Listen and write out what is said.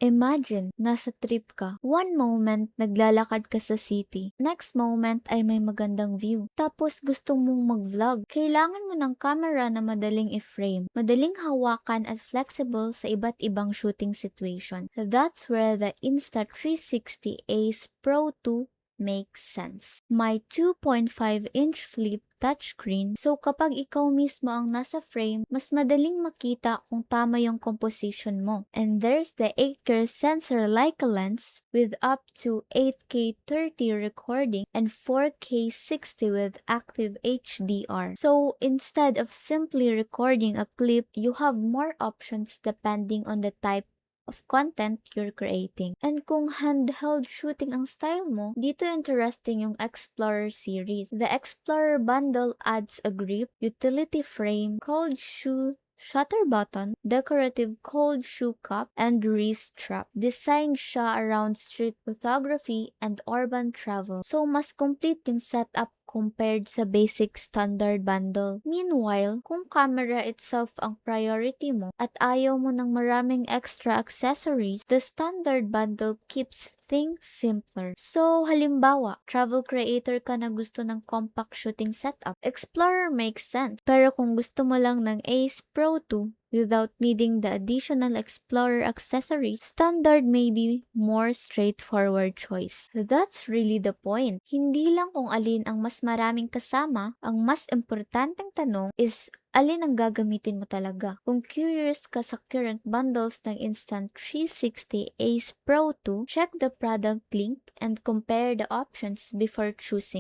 Imagine, nasa trip ka. One moment, naglalakad ka sa city. Next moment ay may magandang view. Tapos gusto mong mag-vlog. Kailangan mo ng camera na madaling i-frame, madaling hawakan at flexible sa iba't ibang shooting situation. That's where the Insta360 Ace Pro 2 makes sense. May 2.5-inch flip touchscreen, so kapag ikaw mismo ang nasa frame, mas madaling makita kung tama yung composition mo. And there's the 8K sensor Leica lens with up to 8K 30 recording and 4K 60 with active HDR. So instead of simply recording a clip, you have more options depending on the type of content you're creating. And kung handheld shooting ang style mo, dito interesting yung Explorer series. The Explorer bundle adds a grip, utility frame, cold shoe shutter button, decorative cold shoe cup, and wrist strap. Designed siya around street photography and urban travel. So mas complete yung setup compared sa basic standard bundle. Meanwhile, kung camera itself ang priority mo at ayaw mo ng maraming extra accessories, the standard bundle keeps things simpler. So, halimbawa, travel creator ka na gusto ng compact shooting setup, Explorer makes sense. Pero kung gusto mo lang ng Ace Pro 2, without needing the additional Explorer accessories, standard may be more straightforward choice. That's really the point. Hindi lang kung alin ang mas maraming kasama, ang mas importanteng tanong is alin ang gagamitin mo talaga. Kung curious ka sa current bundles ng Insta360 Ace Pro 2, check the product link and compare the options before choosing.